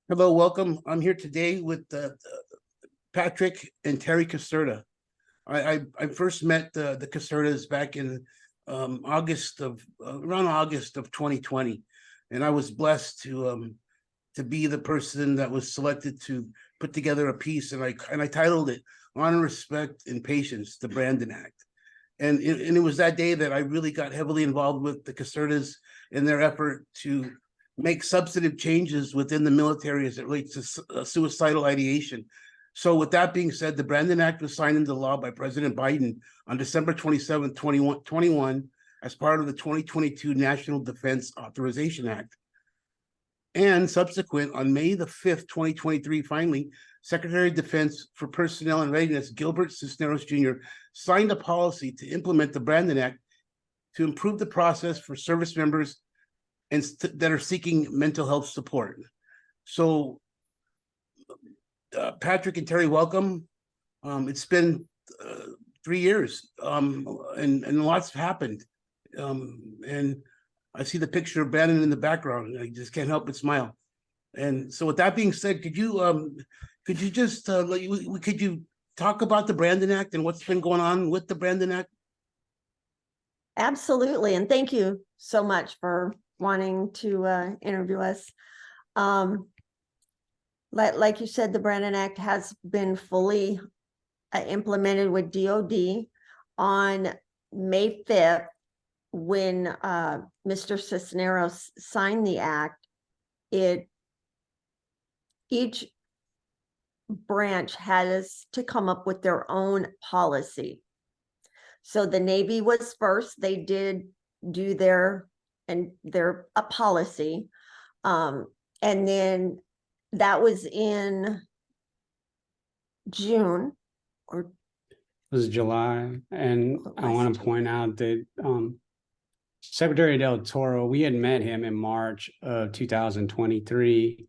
Hello, welcome. I'm here today with Patrick and Teri Caserta. I first met the Casertas back in August of around August of 2020, and I was blessed to be the person that was selected to put together a piece, and I titled it "Honor, Respect, and Patience: The Brandon Act." And it was that day that I really got heavily involved with the Casertas in their effort to make substantive changes within the military as it relates to suicidal ideation. So with that being said, the Brandon Act was signed into law by President Biden on December 27, 2021, as part of the 2022 National Defense Authorization Act. And subsequent, on May the 5th, 2023, finally, Secretary of Defense for Personnel and Readiness, Gilbert Cisneros Jr., signed a policy to implement the Brandon Act to improve the process for service members and that are seeking mental health support. So, Patrick and Teri, welcome. It's been 3 years, and lots happened. And I see the picture of Brandon in the background, and I just can't help but smile. And so, with that being said, could you just could you talk about the Brandon Act and what's been going on with the Brandon Act? Absolutely, and thank you so much for wanting to interview us. Like you said, the Brandon Act has been fully implemented with DOD on May 5th. When Mr. Cisneros signed the act, each branch has to come up with their own policy. So the Navy was first. They did do their policy, and then that was in June, or it was July. And I want to point out that Secretary Del Toro, we had met him in March of 2023.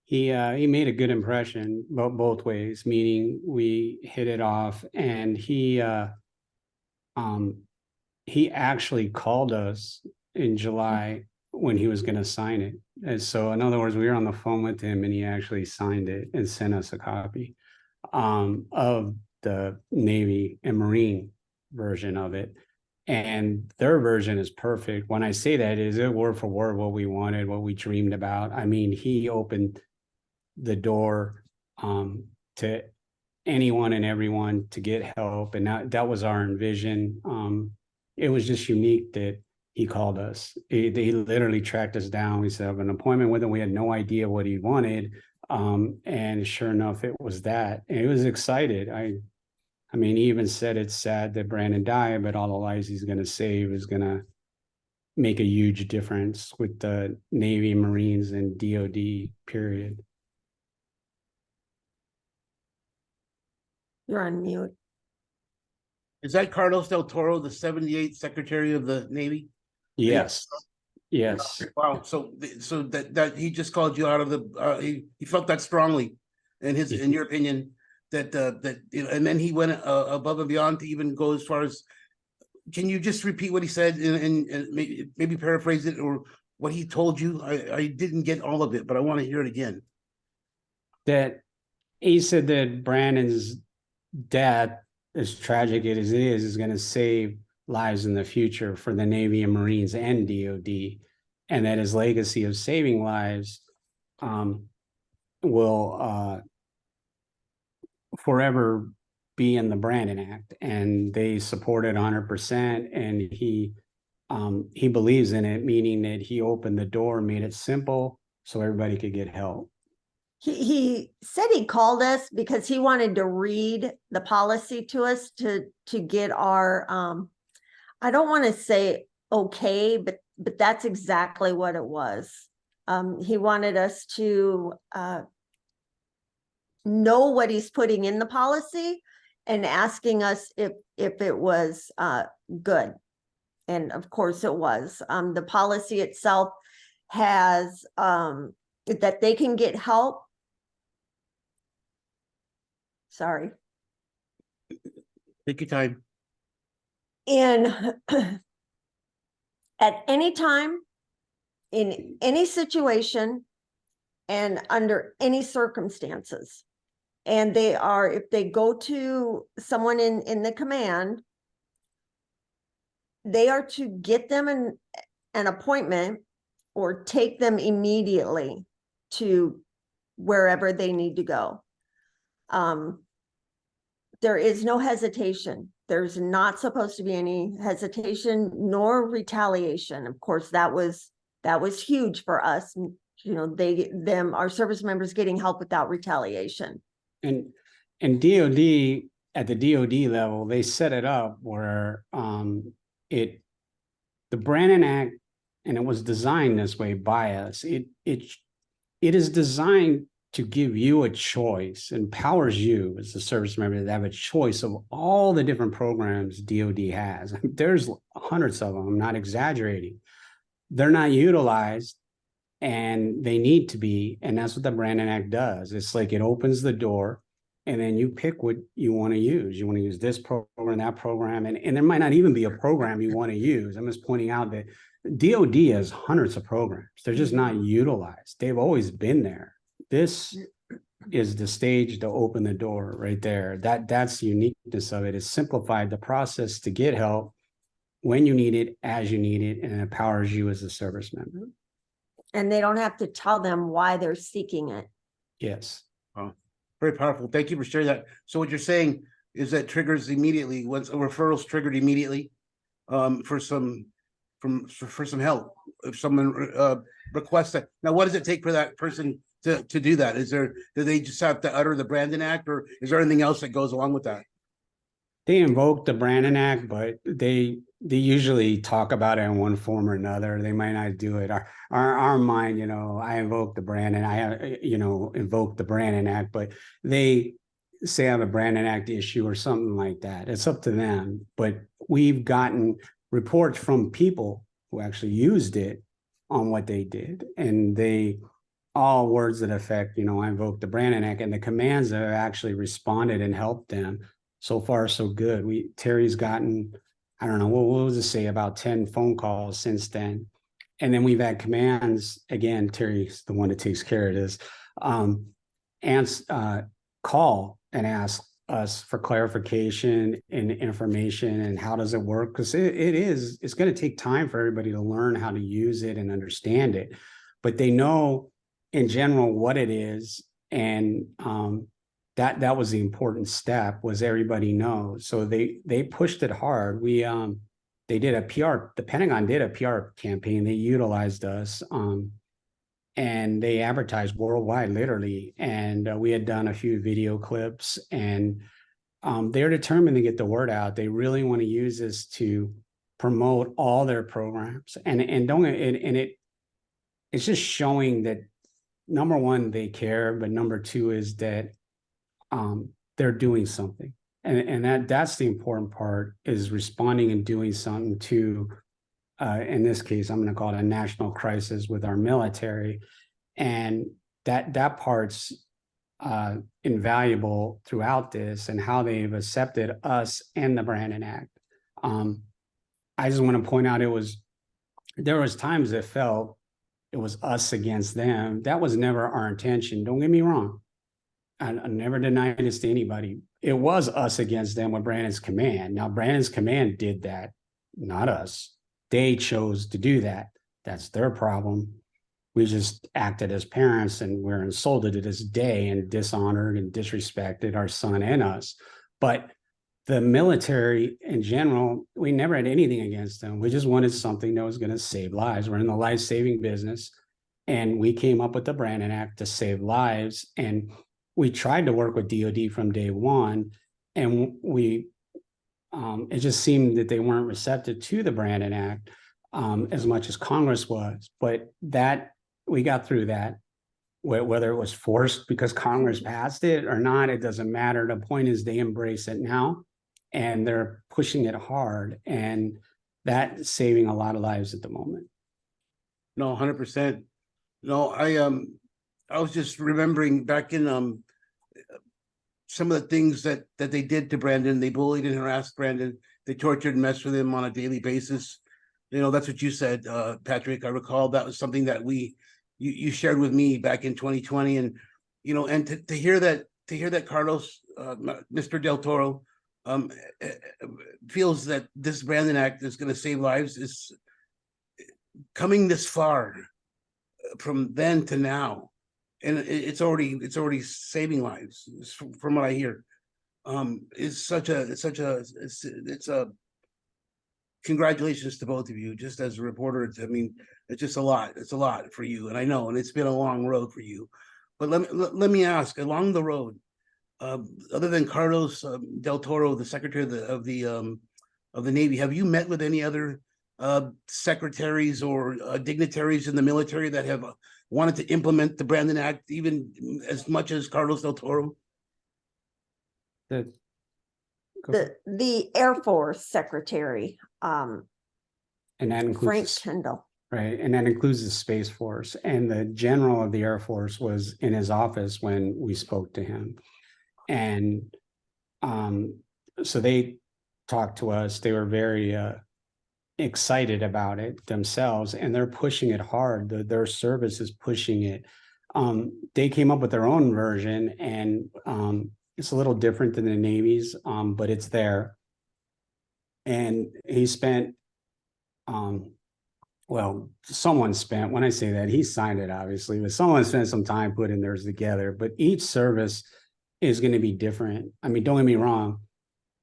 He made a good impression both ways, meaning we hit it off, and he actually called us in July when he was going to sign it. And so, in other words, we were on the phone with him, and he actually signed it and sent us a copy of the Navy and Marine version of it. And their version is perfect. When I say that, is it word for word what we wanted, what we dreamed about. I mean, he opened the door to anyone and everyone to get help, and that was our envision. It was just unique that he called us. He literally tracked us down. We set up an appointment with him. We had no idea what he wanted, and sure enough, it was that. And he was excited. I mean, he even said it's sad that Brandon died, but all the lives he's going to save is going to make a huge difference with the Navy, Marines, and DOD, period. you're on mute. Is that Carlos Del Toro, the 78th Secretary of the Navy? Yes. Yes. Wow. So that he just called you out of the he felt that strongly in your opinion that and then he went above and beyond to even go as far as, can you just repeat what he said and maybe paraphrase it, or what he told you? I didn't get all of it, but I want to hear it again. That he said that Brandon's death, as tragic as it is going to save lives in the future for the Navy and Marines and DOD, and that his legacy of saving lives will forever be in the Brandon Act, and they support it 100%. And he believes in it, meaning that he opened the door, made it simple so everybody could get help. He said he called us because he wanted to read the policy to us to get our I don't want to say okay, but that's exactly what it was. He wanted us to know what he's putting in the policy and asking us if it was good. And of course it was. The policy itself has that they can get help. Sorry. Take your time. In at any time, in any situation, and under any circumstances. And they are, if they go to someone in the command, they are to get them an appointment or take them immediately to wherever they need to go. There is no hesitation. There's not supposed to be any hesitation nor retaliation. Of course, that was huge for us. You know, our service members getting help without retaliation. And DOD, at the DOD level, they set it up where the Brandon Act, and it was designed this way by us. It is designed to give you a choice, empowers you as a service member to have a choice of all the different programs DOD has. There's hundreds of them, I'm not exaggerating. They're not utilized, and they need to be, and that's what the Brandon Act does. It's like it opens the door, and then you pick what you want to use. You want to use this program, that program, and there might not even be a program you want to use. I'm just pointing out that DOD has hundreds of programs. They're just not utilized. They've always been there. This is the stage to open the door right there. That's the uniqueness of it. It's simplified the process to get help when you need it, as you need it, and it empowers you as a service member. And they don't have to tell them why they're seeking it. Yes. Oh, very powerful. Thank you for sharing that. So what you're saying is that triggers immediately, once a referral's triggered immediately, for some help. If someone requests that. Now, what does it take for that person to do that? Do they just have to utter the Brandon Act, or is there anything else that goes along with that? They invoke the Brandon Act, but they usually talk about it in one form or another. They might not do it. Our mind, I invoke the Brandon, invoke the Brandon Act, but they say I have a Brandon Act issue or something like that. It's up to them. But we've gotten reports from people who actually used it on what they did, and they all words that affect, I invoke the Brandon Act, and the commands have actually responded and helped them. So far, so good. Teri's gotten, I don't know, what was it say, about 10 phone calls since then. And then we've had commands, again, Teri's the one that takes care of this, call and ask us for clarification and information and how does it work? Because it's going to take time for everybody to learn how to use it and understand it. But they know in general what it is, and that was the important step, was everybody knows. So they pushed it hard. They did a PR, the Pentagon did a PR campaign. They utilized us, and they advertised worldwide, literally. And we had done a few video clips, and they're determined to get the word out. They really want to use this to promote all their programs, it's just showing that, number one, they care, but number two is that they're doing something. And that's the important part, is responding and doing something to, in this case, I'm going to call it a national crisis with our military. And that part's invaluable throughout this, and how they've accepted us and the Brandon Act. I just want to point out, there was times it felt it was us against them. That was never our intention. Don't get me wrong. I never denied this to anybody. It was us against them with Brandon's command. Now, Brandon's command did that, not us. They chose to do that. That's their problem. We just acted as parents, and we're insulted to this day and dishonored and disrespected our son and us. But the military in general, we never had anything against them. We just wanted something that was going to save lives. We're in the life-saving business, and we came up with the Brandon Act to save lives. And we tried to work with DOD from day one, and it just seemed that they weren't receptive to the Brandon Act as much as Congress was. But we got through that. Whether it was forced because Congress passed it or not, it doesn't matter. The point is, they embrace it now, and they're pushing it hard, and that's saving a lot of lives at the moment. No, 100%. No, I was just remembering back in some of the things that they did to Brandon. They bullied and harassed Brandon. They tortured and messed with him on a daily basis. That's what you said, Patrick. I recall that was something that we you shared with me back in 2020, and and to hear that Carlos, Mr. Del Toro, feels that this Brandon Act is going to save lives is coming this far from then to now, and it's already saving lives from what I hear. It's a congratulations to both of you. Just as a reporter, I mean, it's just a lot. It's a lot for you, and I know, and it's been a long road for you. But let me ask, along the road, other than Carlos Del Toro, the Secretary of the Navy, have you met with any other secretaries or dignitaries in the military that have wanted to implement the Brandon Act Mm-hmm. even as much as Carlos Del Toro? The Air Force Secretary, And that Frank includes, Kendall. right, and that includes the Space Force. And the general of the Air Force was in his office when we spoke to him. And so they talked to us. They were very excited about it themselves, and they're pushing it hard. Their service is pushing it. They came up with their own version, and it's a little different than the Navy's, but it's there. And he spent, well, someone spent, when I say that, he signed it, obviously, but someone spent some time putting theirs together. But each service is going to be different. I mean, don't get me wrong.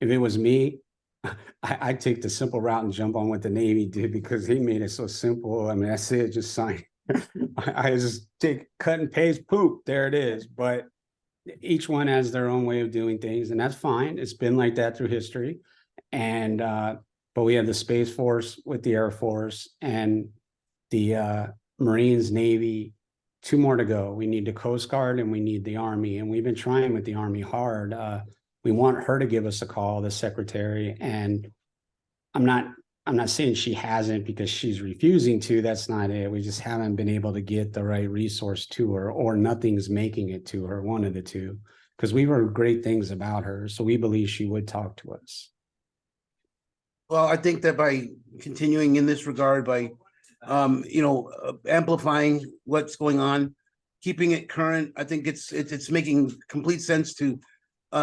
If it was me, I'd take the simple route and jump on what the Navy did, because he made it so simple. I mean, that's it, just sign. I just take, cut and paste, poop, there it is. But each one has their own way of doing things, and that's fine. It's been like that through history. And but we have the Space Force with the Air Force and the Marines, Navy, 2 more to go. We need the Coast Guard and we need the Army, and we've been trying with the Army hard. We want her to give us a call, the secretary, and I'm not saying she hasn't because she's refusing to. That's not it. We just haven't been able to get the right resource to her, or nothing's making it to her, one of the two, because we've heard great things about her. So we believe she would talk to us. Well, I think that by continuing in this regard, by amplifying what's going on, keeping it current, I think it's making complete sense to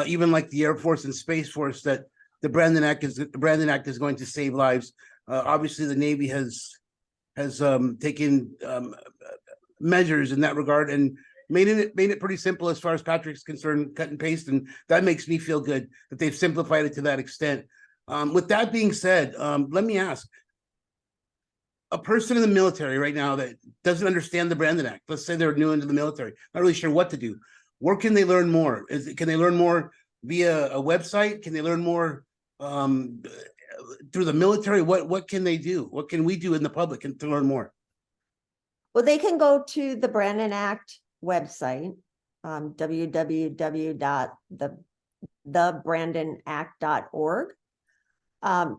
even like the Air Force and Space Force, that the Brandon Act is going to save lives. Obviously, the Navy has taken measures in that regard and made it pretty simple as far as Patrick's concerned, cut and paste, and that makes me feel good that they've simplified it to that extent. With that being said, let me ask, a person in the military right now that doesn't understand the Brandon Act, let's say they're new into the military, not really sure what to do, where can they learn more? Can they learn more via a website? Can they learn more through the military? What can they do? What can we do in the public to learn more? Well, they can go to the Brandon Act website, www.thebrandоnact.org.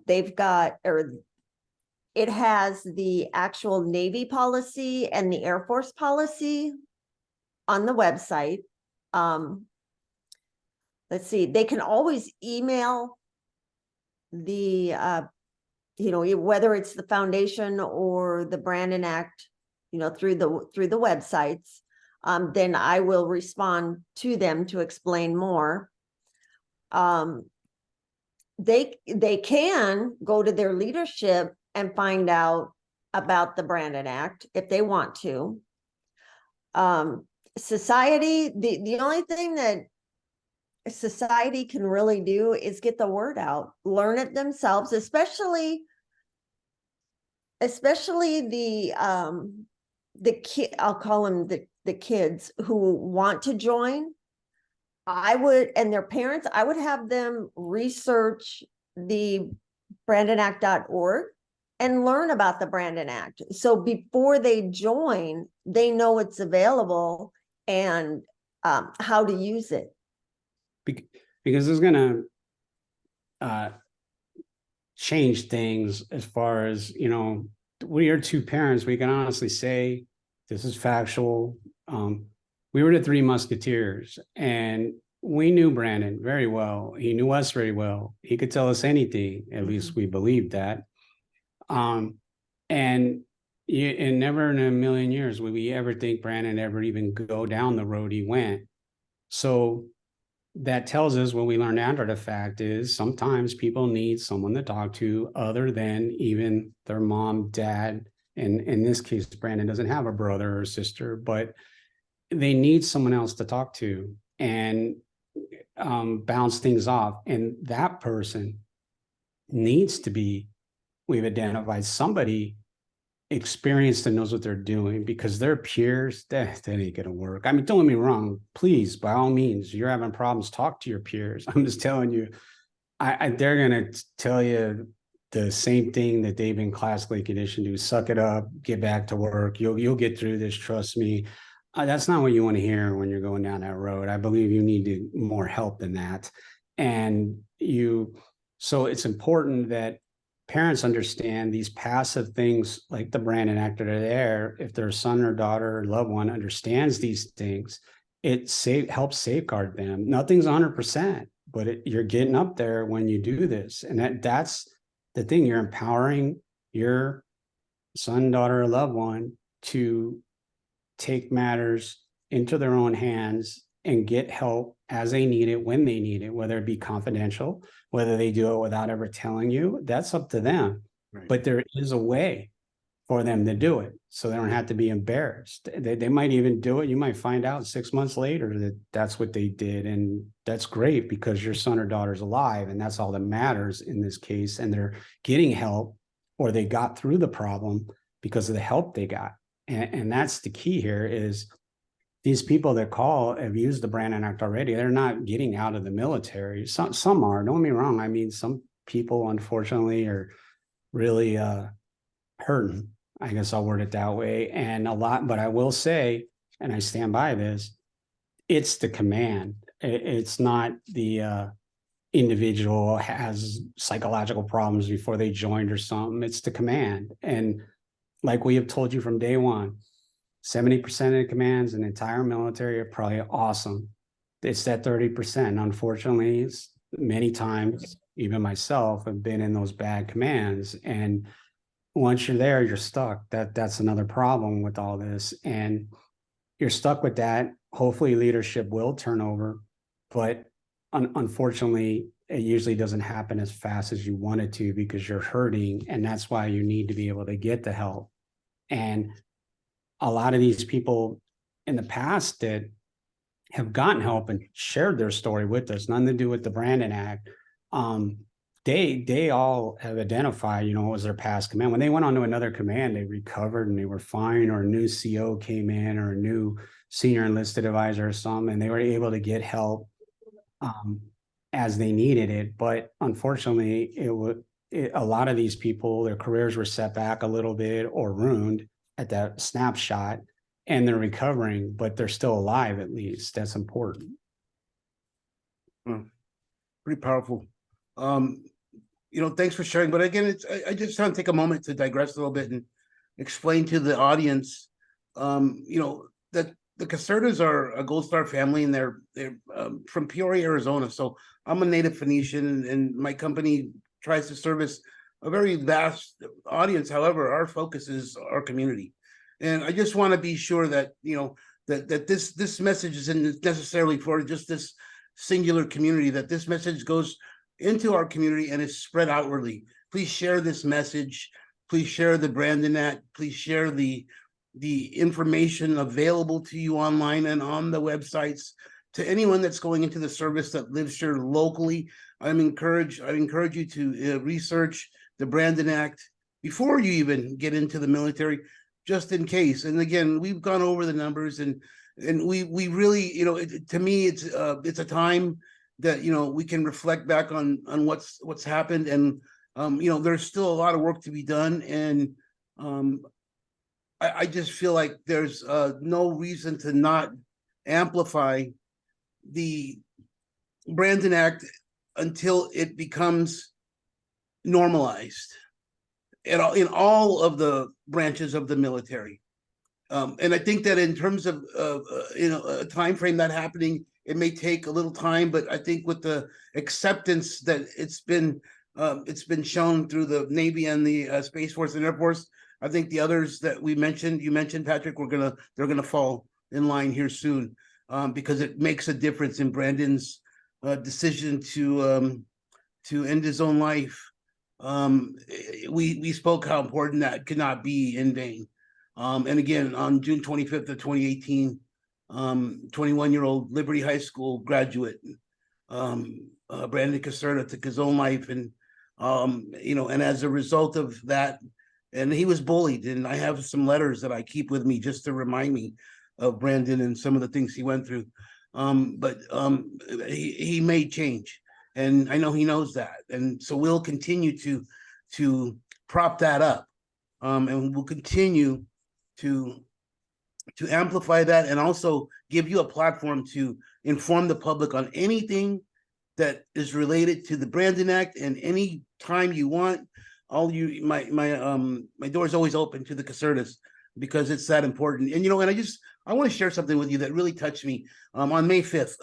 They've got, or it has the actual Navy policy and the Air Force policy on the website. Let's see, they can always email the, whether it's the foundation or the Brandon Act, through the websites. Then I will respond to them to explain more. They can go to their leadership and find out about the Brandon Act if they want to. Society, the only thing that society can really do is get the word out, learn it themselves, especially the kid, I'll call them the kids who want to join. I would, and their parents, I would have them research the brandonact.org and learn about the Brandon Act. So before they join, they know it's available and how to use it. Because it's going to change things as far as, we are 2 parents. We can honestly say this is factual. We were the 3 Musketeers, and we knew Brandon very well. He knew us very well. He could tell us anything. At least we believed that. And and never in a million years would we ever think Brandon ever even go down the road he went. So that tells us what we learned after the fact is sometimes people need someone to talk to other than even their mom, dad. And in this case, Brandon doesn't have a brother or sister, but they need someone else to talk to and bounce things off. And that person needs to be, we've identified somebody experienced and knows what they're doing, because their peers, that ain't gonna work. I mean, don't get me wrong, please, by all means, you're having problems, talk to your peers. I'm just telling you, they're gonna tell you the same thing that they've been classically conditioned to: suck it up, get back to work, you'll get through this, trust me. That's not what you want to hear when you're going down that road. I believe you need more help than that. And so it's important that parents understand these passive things like the Brandon Act are there. If their son or daughter or loved one understands these things, it helps safeguard them. Nothing's 100%, but you're getting up there when you do this. And that's the thing. You're empowering your son, daughter, or loved one to take matters into their own hands and get help as they need it, when they need it, whether it be confidential, whether they do it without ever telling you, that's up to them. Right. But there is a way for them to do it, so they don't have to be embarrassed. They might even do it. You might find out 6 months later that that's what they did. And that's great, because your son or daughter's alive, and that's all that matters in this case. And they're getting help, or they got through the problem because of the help they got. And that's the key here is these people that call have used the Brandon Act already. They're not getting out of the military. Some are, don't get me wrong. I mean, some people, unfortunately, are really hurting. I guess I'll word it that way. And a lot, but I will say, and I stand by this, it's the command. It's not the individual has psychological problems before they joined or something. It's the command. And like we have told you from day one, 70% of the commands in the entire military are probably awesome. It's that 30%. Unfortunately, many times, even myself, have been in those bad commands. And once you're there, you're stuck. That's another problem with all this. And you're stuck with that. Hopefully leadership will turn over, but unfortunately, it usually doesn't happen as fast as you want it to, because you're hurting. And that's why you need to be able to get the help. And a lot of these people in the past that have gotten help and shared their story with us, nothing to do with the Brandon Act, they all have identified, what was their past command. When they went on to another command, they recovered and they were fine, or a new CO came in, or a new senior enlisted advisor or something, and they were able to get help as they needed it. But unfortunately, a lot of these people, their careers were set back a little bit or ruined at that snapshot, and they're recovering, but they're still alive. At least that's important. Pretty powerful. Thanks for sharing. But again, I just want to take a moment to digress a little bit and explain to the audience, that the Casertas are a Gold Star family, and they're from Peoria, Arizona. So I'm a native Phoenician, and my company tries to service a very vast audience. However, our focus is our community. And I just want to be sure that, that this message isn't necessarily for just this singular community, that this message goes into our community and is spread outwardly. Please share this message. Please share the Brandon Act. Please share the information available to you online and on the websites to anyone that's going into the service that lives here locally. I encourage you to research the Brandon Act before you even get into the military, just in case. And again, we've gone over the numbers, and we really, to me, it's a time that we can reflect back on what's happened, and there's still a lot of work to be done, and I just feel like there's no reason to not amplify the Brandon Act until it becomes normalized in all of the branches of the military. And I think that in terms of a time frame that happening, it may take a little time, but I think with the acceptance that it's been shown through the Navy and the Space Force and Air Force, I think the others that you mentioned, Patrick, they're gonna fall in line here soon, because it makes a difference in Brandon's decision to end his own life. We spoke how important that could not be in vain. And again, on June 25th of 2018, 21-year-old Liberty High School graduate, Brandon Caserta, took his own life, and and as a result of that, and he was bullied, and I have some letters that I keep with me just to remind me of Brandon and some of the things he went through. But he made change, and I know he knows that, and so we'll continue to prop that up, and we'll continue to amplify that, and also give you a platform to inform the public on anything that is related to the Brandon Act, and any time you want. My door is always open to the Casertas, because it's that important. And I want to share something with you that really touched me. On May 5th,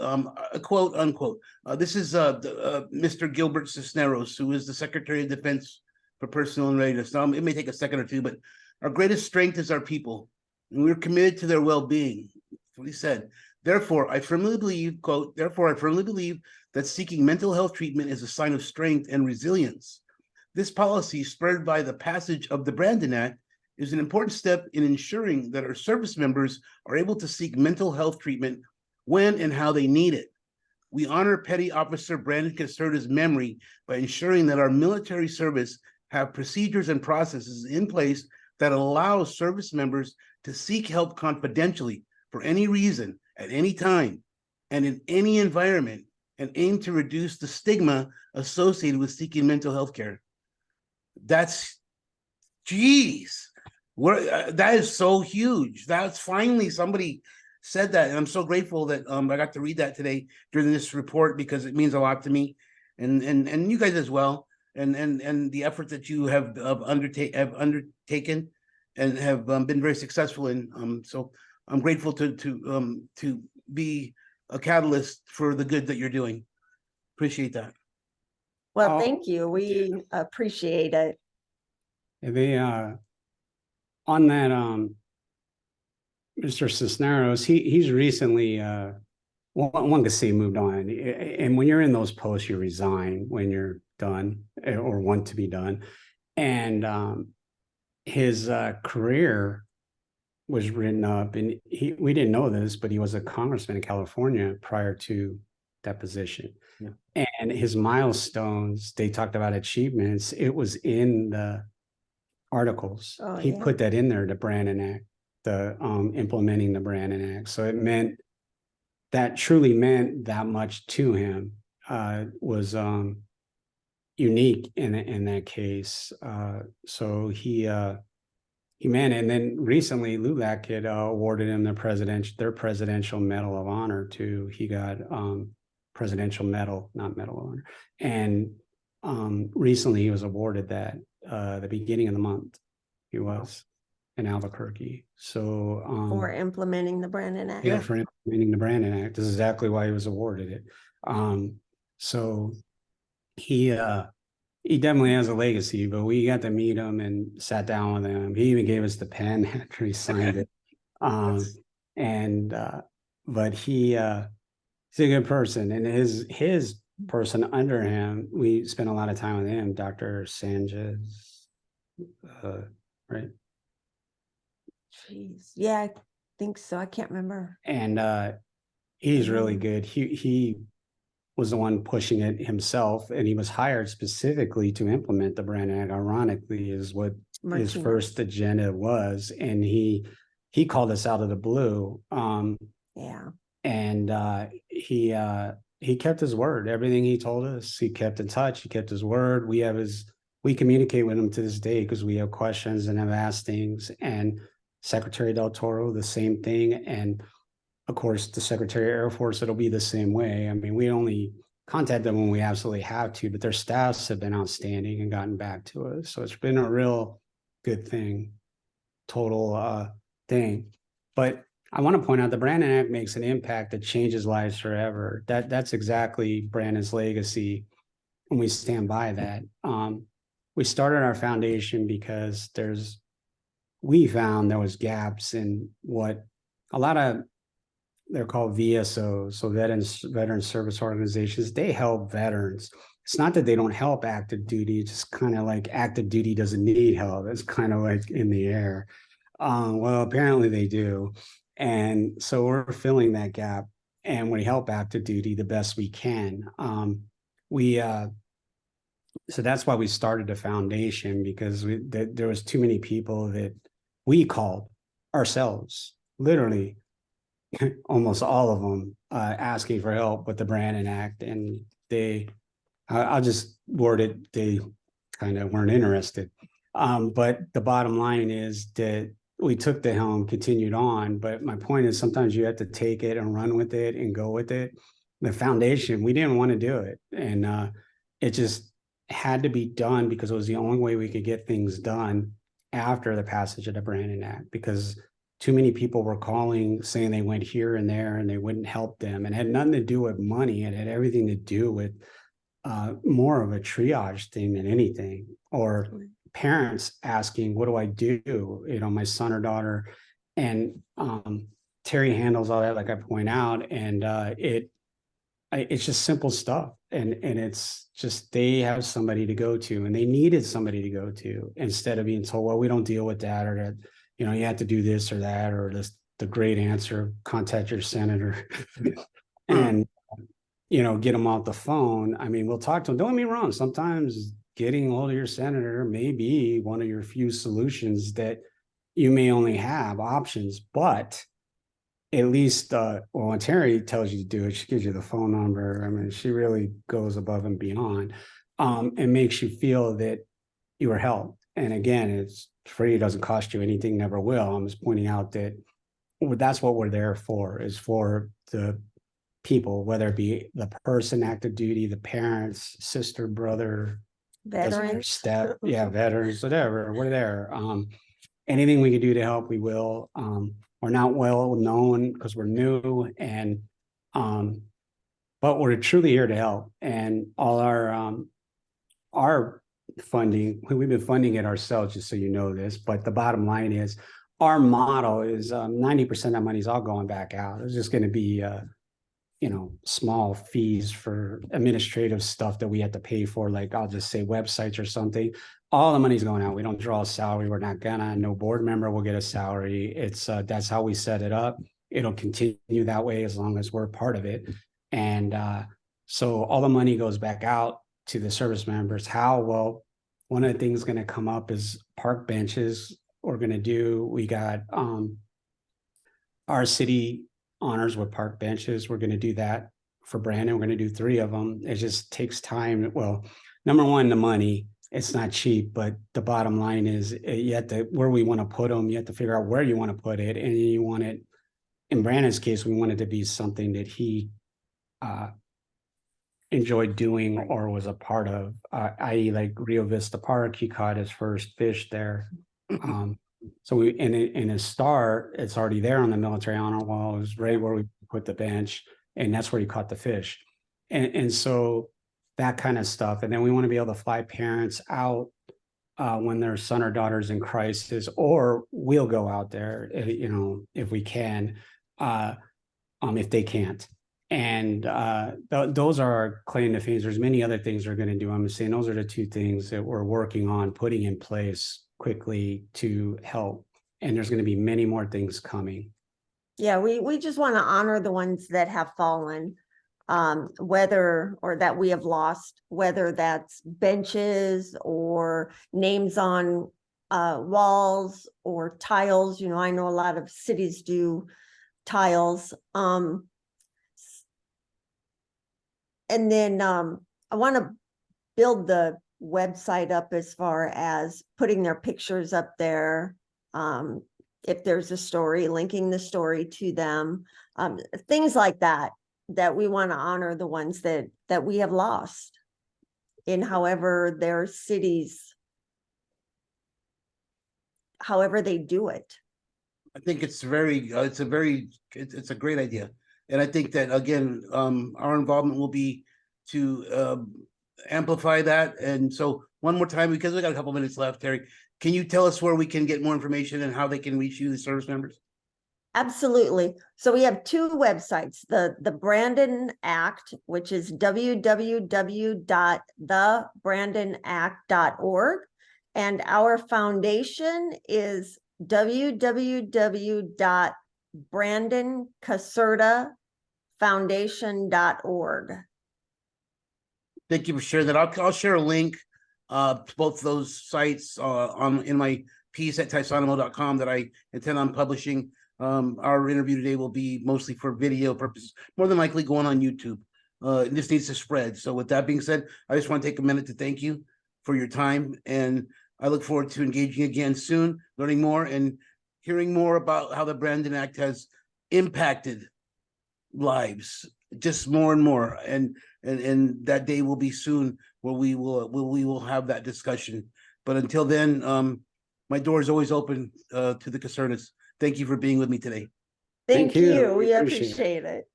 a quote unquote. This is Mr. Gilbert Cisneros, who is the Secretary of Defense for Personnel and Readiness. Now, it may take a second or two, but our greatest strength is our people, and we're committed to their well-being. That's what he said. Therefore, I firmly believe, quote, therefore, I firmly believe that seeking mental health treatment is a sign of strength and resilience. This policy, spurred by the passage of the Brandon Act, is an important step in ensuring that our service members are able to seek mental health treatment when and how they need it. We honor Petty Officer Brandon Caserta's memory by ensuring that our military service have procedures and processes in place that allow service members to seek help confidentially for any reason, at any time, and in any environment, and aim to reduce the stigma associated with seeking mental health care. That's, geez, that is so huge. That's finally somebody said that, and I'm so grateful that I got to read that today during this report, because it means a lot to me, and you guys as well, and the effort that you have undertaken and have been very successful in. So I'm grateful to be a catalyst for the good that you're doing. Appreciate that. Well, thank you. We appreciate it. They on that Mr. Cisneros, he's recently one could say moved on. And when you're in those posts, you resign when you're done or want to be done. And his career was written up, and we didn't know this, but he was a congressman in California prior to that position. Yeah. And his milestones, they talked about achievements. It was in the articles. He put that in there, the Brandon Act, the implementing the Brandon Act. So it meant, that truly meant that much to him. Was unique in that case. So he meant it. And then recently LULAC had awarded him their Presidential Medal of Honor too. He got Presidential Medal, not Medal of Honor. And recently he was awarded that the beginning of the month. He was in Albuquerque. So For implementing the Brandon Act. yeah, for implementing the Brandon Act. This is exactly why he was awarded it. So he definitely has a legacy, but we got to meet him and sat down with him. He even gave us the pen after he signed it. But he's a good person, and his person under him, we spent a lot of time with him, Dr. Sanchez, right? Jeez. Yeah, I think so. I can't remember. And he's really good. He was the one pushing it himself, and he was hired specifically to implement the Brandon Act. Ironically, is what his first agenda was, and he called us out of the blue. And he kept his word. Everything he told us, he kept in touch. He kept his word. We communicate with him to this day because we have questions and have asked things. And Secretary Del Toro, the same thing. And of course, the Secretary of Air Force, it'll be the same way. I mean, we only contact them when we absolutely have to, but their staffs have been outstanding and gotten back to us. So it's been a real good thing, total thing. But I want to point out the Brandon Act makes an impact that changes lives forever. That's exactly Brandon's legacy, and we stand by that. We started our foundation because there's we found there was gaps in what a lot of, they're called VSOs, so veteran service organizations, they help veterans. It's not that they don't help active duty, it's just kind of like active duty doesn't need help. It's kind of like in the air. Well, apparently they do. And so we're filling that gap, and we help active duty the best we can. So that's why we started the foundation, because there was too many people that we called ourselves, literally almost all of them, asking for help with the Brandon Act, and I'll just word it, they kind of weren't interested. But the bottom line is that we took the helm, continued on. But my point is, sometimes you have to take it and run with it and go with it. The foundation, we didn't want to do it, and it just had to be done because it was the only way we could get things done after the passage of the Brandon Act, because too many people were calling saying they went here and there and they wouldn't help them, and it had nothing to do with money. It had everything to do with more of a triage thing than anything, or parents asking, what do I do? You know, my son or daughter, and Teri handles all that, like I point out, and it's just simple stuff. And it's just, they have somebody to go to, and they needed somebody to go to, instead of being told, well, we don't deal with that, or that, you know, you have to do this or that, or this, the great answer, contact your senator and, you know, get them off the phone. I mean, we'll talk to them. Don't get me wrong. Sometimes getting hold of your senator may be one of your few solutions that you may only have options, but at least, when Teri tells you to do it, she gives you the phone number. I mean, she really goes above and beyond, and makes you feel that you are helped. And again, it's free, it doesn't cost you anything, never will. I'm just pointing out that that's what we're there for, is for the people, whether it be the person active duty, the parents, sister, brother, Veterans. step, yeah, veterans, whatever, we're there. Anything we can do to help, we will. We're not well known because we're new, and but we're truly here to help. And all our funding, we've been funding it ourselves, just so you know this. But the bottom line is, our model is 90% of money is all going back out. It's just going to be you know, small fees for administrative stuff that we have to pay for, like I'll just say websites or something. All the money's going out. We don't draw a salary. We're not gonna. No board member will get a salary. It's that's how we set it up. It'll continue that way as long as we're part of it. And so all the money goes back out to the service members. How? Well, one of the things going to come up is park benches. We're going to do. We got our city honors with park benches. We're going to do that for Brandon. We're going to do 3 of them. It just takes time. Well, number one, the money. It's not cheap, but the bottom line is you have to, where we want to put them, you have to figure out where you want to put it. And you want it, in Brandon's case, we want it to be something that he enjoyed doing or was a part of, i.e. like Rio Vista Park. He caught his first fish there. So we, in his star, it's already there on the military honor wall. It was right where we put the bench, and that's where he caught the fish. And so that kind of stuff. And then we want to be able to fly parents out when their son or daughter's in crisis, or we'll go out there, you know, if we can, if they can't. And those are our claim to fame. There's many other things we're going to do. I'm saying those are the 2 things that we're working on putting in place quickly to help. And there's going to be many more things coming. Yeah, we just want to honor the ones that have fallen, whether, or that we have lost, whether that's benches or names on walls or tiles. You know, I know a lot of cities do tiles. And then I want to build the website up as far as putting their pictures up there. If there's a story, linking the story to them, things like that, that we want to honor the ones that we have lost in however their cities, however they do it. I think it's it's a great idea. And I think that, again, our involvement will be to amplify that. And so one more time, because we got a couple minutes left, Teri, Can you tell us where we can get more information and how they can reach you, the service members? Absolutely. So we have two websites, the Brandon Act, which is www.thebrandоnact.org. And our foundation is www.brandoncasertafoundation.org. Thank you for sharing that. I'll share a link to both those sites in my piece at taisanimo.com that I intend on publishing. Our interview today will be mostly for video purposes, more than likely going on YouTube. This needs to spread. So with that being said, I just want to take a minute to thank you for your time, and I look forward to engaging again soon, learning more and hearing more about how the Brandon Act has impacted lives, just more and more. And that day will be soon where we will have that discussion. But until then, my door is always open to the Casertas. Thank you for being with me today. Thank you. you. We We appreciate it. appreciate it.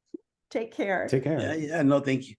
Take care. Take care. Yeah, no, thank you.